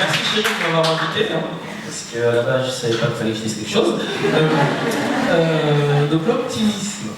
merci chérie de m'avoir invité, hein, parce qu'à la base je savais pas qu'il fallait que je dise quelque chose. Donc l'optimisme.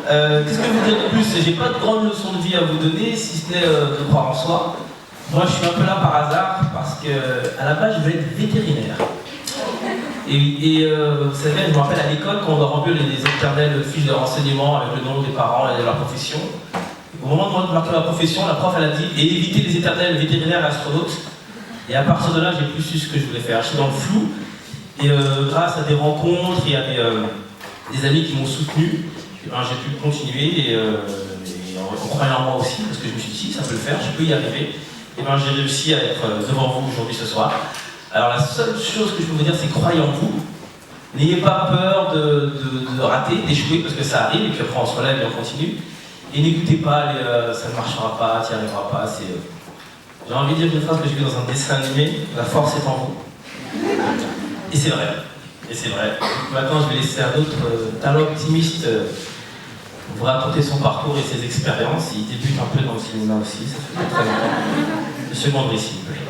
Qu'est-ce que je veux dire de plus? J'ai pas de grande leçon de vie à vous donner, si ce n'est de croire en soi. Moi je suis un peu là par hasard, parce que à la base je voulais être vétérinaire. Et vous savez, je me rappelle à l'école, quand on doit remplir les éternelles fiches de renseignement avec le nom des parents et de leur profession, au moment de marquer ma profession, la prof elle a dit « et éviter les éternels vétérinaires et astronautes ». Et à partir de là, j'ai plus su ce que je voulais faire. Je suis dans le flou, et grâce à des rencontres et à des amis qui m'ont soutenu, j'ai pu continuer, et en croyant en moi aussi, parce que je me suis dit « si, ça peut le faire, je peux y arriver ». Et j'ai réussi à être devant vous aujourd'hui ce soir. Alors la seule chose que je peux vous dire, c'est croyez en vous. N'ayez pas peur de rater, d'échouer, parce que ça arrive, et puis après on se relève et on continue. Et n'écoutez pas les ça ne marchera pas, tu n'y arriveras pas. J'ai envie de dire une phrase que j'ai vue dans un dessin animé, la force est en vous. Et c'est vrai. Et c'est vrai. Maintenant je vais laisser un autre talent optimiste vous raconter son parcours et ses expériences. Il débute un peu dans le cinéma aussi, ça fait pas très longtemps. Monsieur Gondry, s'il vous plaît.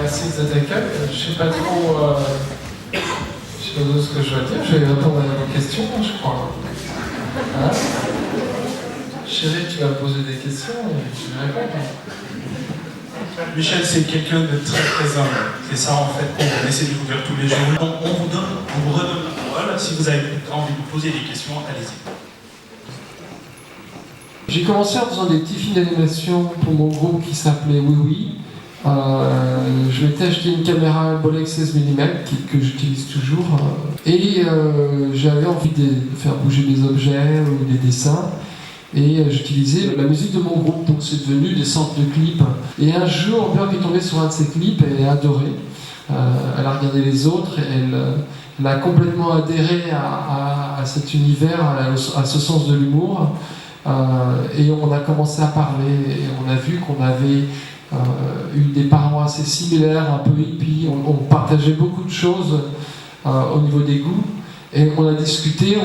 Merci de cet accueil. Je ne sais pas trop ce que je dois dire. Je vais répondre à vos questions, je crois. Hein? Chérie, tu vas poser des questions et tu vas répondre. Michel, c'est quelqu'un de très très humble. C'est ça en fait qu'on essaie de vous dire tous les jours. On vous redonne la parole. Si vous avez envie de vous poser des questions, allez-y. J'ai commencé en faisant des petits films d'animation pour mon groupe qui s'appelait Oui Oui. Je m'étais acheté une caméra Bolex 16 mm que j'utilise toujours et j'avais envie de faire bouger des objets ou des dessins et j'utilisais la musique de mon groupe, donc c'est devenu des sortes de clips. Et un jour, Björk est tombée sur un de ces clips et elle a adoré. Elle a regardé les autres et elle a complètement adhéré à cet univers, à ce sens de l'humour. Et on a commencé à parler et on a vu qu'on avait eu des parents assez similaires, un peu hippies, on partageait beaucoup de choses au niveau des goûts et on a discuté,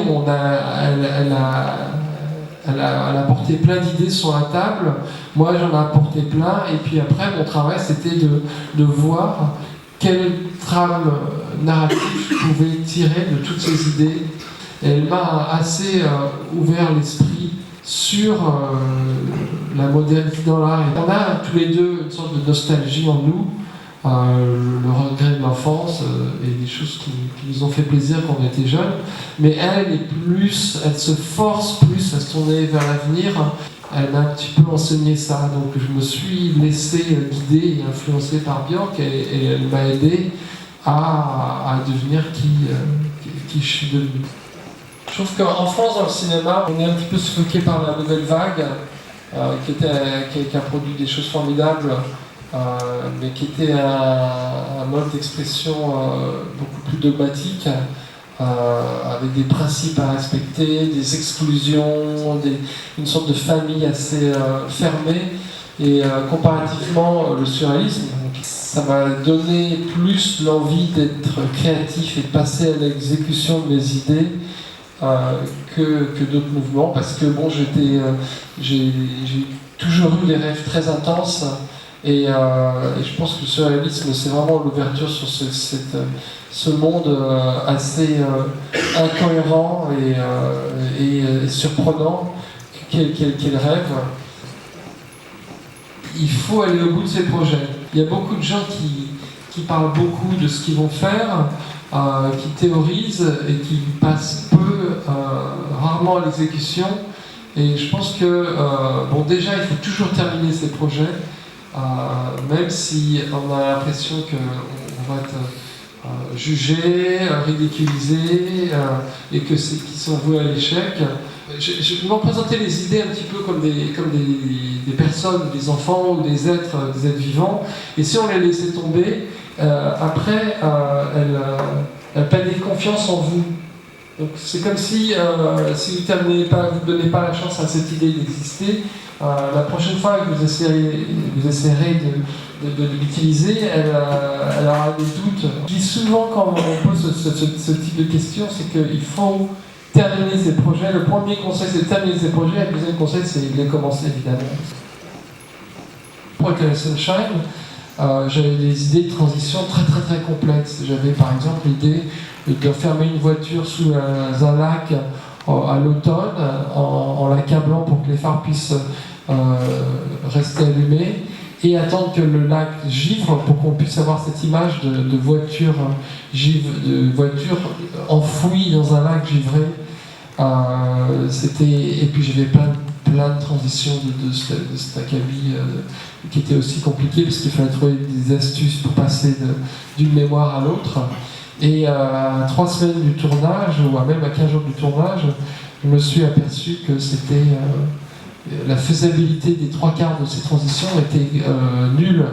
elle a apporté plein d'idées sur la table, moi j'en ai apporté plein et puis après mon travail c'était de voir quelle trame narrative je pouvais tirer de toutes ces idées et elle m'a assez ouvert l'esprit sur la modernité dans l'art. On a tous les deux une sorte de nostalgie en nous, le regret de l'enfance et des choses qui nous ont fait plaisir quand on était jeunes. Mais elle se force plus à se tourner vers l'avenir. Elle m'a un petit peu enseigné ça, donc je me suis laissé guider et influencer par Björk et elle m'a aidé à devenir qui je suis devenu. Je trouve qu'en France, dans le cinéma, on est un petit peu suffoqué par la nouvelle vague, qui a produit des choses formidables, mais qui était un mode d'expression beaucoup plus dogmatique, avec des principes à respecter, des exclusions, une sorte de famille assez fermée. Et comparativement, le surréalisme, ça m'a donné plus l'envie d'être créatif et de passer à l'exécution de mes idées. Que d'autres mouvements, parce que bon, j'ai toujours eu des rêves très intenses et je pense que le surréalisme c'est vraiment l'ouverture sur ce monde assez incohérent et surprenant qu'est le rêve. il faut aller au bout de ses projets. Il y a beaucoup de gens qui parlent beaucoup de ce qu'ils vont faire, qui théorisent et qui passent rarement à l'exécution. Et je pense que, déjà, il faut toujours terminer ses projets, même si on a l'impression qu'on va être jugé, ridiculisé, et qu'ils sont voués à l'échec. Je m'en présentais les idées un petit peu comme des personnes, des enfants ou des êtres vivants, et si on les laissait tomber, après, elles perdaient confiance en vous. Donc c'est comme si vous ne donnez pas la chance à cette idée d'exister, la prochaine fois que vous essayerez de l'utiliser, elle aura des doutes. Je dis souvent quand on pose ce type de questions, c'est qu'il faut terminer ses projets. Le premier conseil, c'est de terminer ses projets, et le deuxième conseil, c'est de les commencer, évidemment. Pour Eternal Sunshine, j'avais des idées de transition très très très complexes. J'avais par exemple l'idée de fermer une voiture sous un lac à l'automne en l'accablant pour que les phares puissent rester allumés et attendre que le lac givre pour qu'on puisse avoir cette image de voiture enfouie dans un lac givré. Et puis j'avais plein de transitions de cet acabit qui était aussi compliqué parce qu'il fallait trouver des astuces pour passer d'une mémoire à l'autre. Et à 3 semaines du tournage, ou même à 15 jours du tournage, je me suis aperçu que la faisabilité des 3/4 de ces transitions était nulle.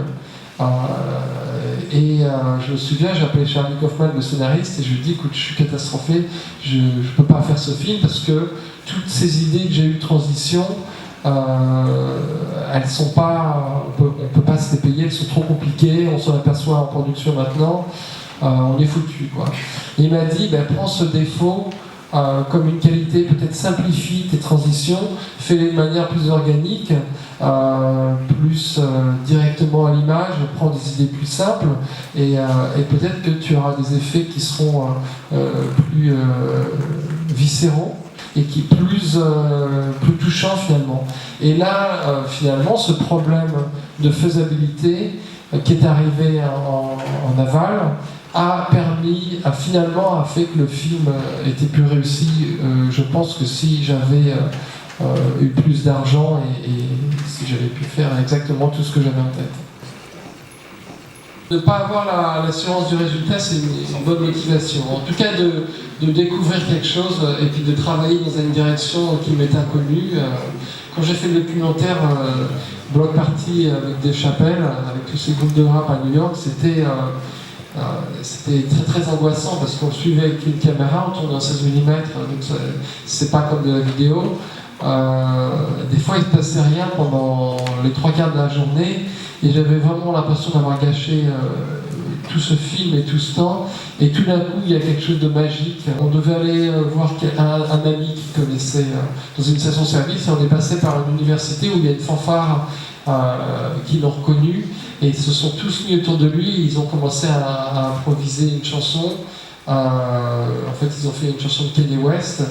Je me souviens, j'ai appelé Charlie Kaufman, le scénariste, et je lui ai dit, écoute, je suis catastrophé, je ne peux pas faire ce film parce que toutes ces idées que j'ai eues de transition, elles sont pas, on peut pas se les payer, elles sont trop compliquées, on s'en aperçoit en production maintenant, on est foutu, quoi. Et il m'a dit, prends ce défaut comme une qualité, peut-être simplifie tes transitions, fais-les de manière plus organique, plus directement à l'image, prends des idées plus simples, et peut-être que tu auras des effets qui seront plus viscéraux et qui plus touchants finalement. Et là, finalement, ce problème de faisabilité qui est arrivé en aval a fait que le film était plus réussi. Je pense que si j'avais eu plus d'argent et si j'avais pu faire exactement tout ce que j'avais en tête. Ne pas avoir l'assurance du résultat, c'est une bonne motivation. En tout cas, de découvrir quelque chose et puis de travailler dans une direction qui m'est inconnue. Quand j'ai fait le documentaire Block Party avec Dave Chappelle, avec tous ces groupes de rap à New York, c'était très très angoissant parce qu'on suivait avec une caméra, on tournait en 16 mm, donc c'est pas comme de la vidéo. Des fois il ne se passait rien pendant les 3/4 de la journée et j'avais vraiment l'impression d'avoir gâché tout ce film et tout ce temps, et tout d'un coup il y a quelque chose de magique. On devait aller voir un ami qui connaissait dans une station-service, et on est passé par une université où il y a une fanfare qui l'ont reconnu, et ils se sont tous mis autour de lui, et ils ont commencé à improviser une chanson. En fait, ils ont fait une chanson de Kanye West,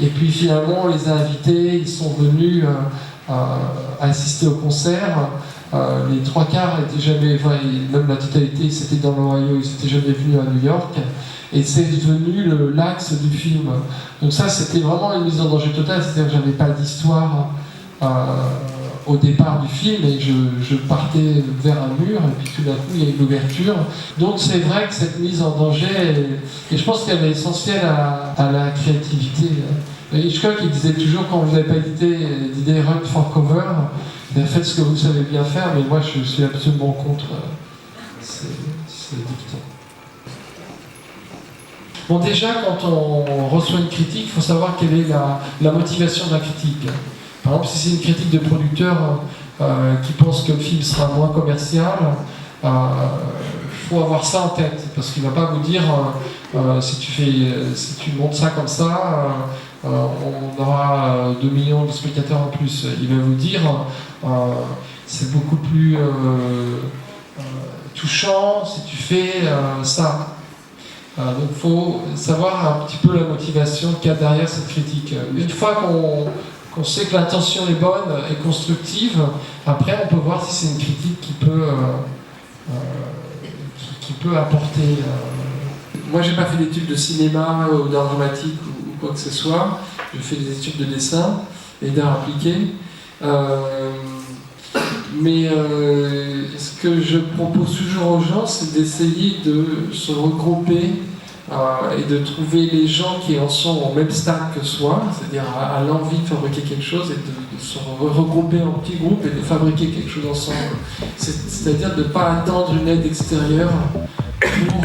et puis finalement on les a invités, ils sont venus assister au concert. Les 3/4 étaient jamais, même la totalité, c'était dans l'Ohio, ils n'étaient jamais venus à New York, et c'est devenu l'axe du film. Donc ça, c'était vraiment une mise en danger totale, c'est-à-dire que j'avais pas d'histoire au départ du film, et je partais vers un mur, et puis tout d'un coup il y a une ouverture. Donc c'est vrai que cette mise en danger, et je pense qu'elle est essentielle à la créativité. Hitchcock, il disait toujours, quand vous n'avez pas d'idée run for cover, faites ce que vous savez bien faire, mais moi je suis absolument contre ces dictons. Bon, déjà, quand on reçoit une critique, il faut savoir quelle est la motivation de la critique. Par exemple, si c'est une critique de producteur qui pense que le film sera moins commercial, il faut avoir ça en tête, parce qu'il ne va pas vous dire si tu montes ça comme ça, on aura 2 millions de spectateurs en plus. Il va vous dire c'est beaucoup plus touchant si tu fais ça. Donc il faut savoir un petit peu la motivation qu'il y a derrière cette critique. Une fois qu'on sait que l'intention est bonne et constructive. Après, on peut voir si c'est une critique qui peut apporter. Moi, j'ai pas fait d'études de cinéma ou d'art dramatique ou quoi que ce soit. J'ai fait des études de dessin et d'art appliqué. Mais ce que je propose toujours aux gens, c'est d'essayer de se regrouper et de trouver les gens qui en sont au même stade que soi, c'est-à-dire à l'envie de fabriquer quelque chose et de se regrouper en petits groupes et de fabriquer quelque chose ensemble. C'est-à-dire de ne pas attendre une aide extérieure pour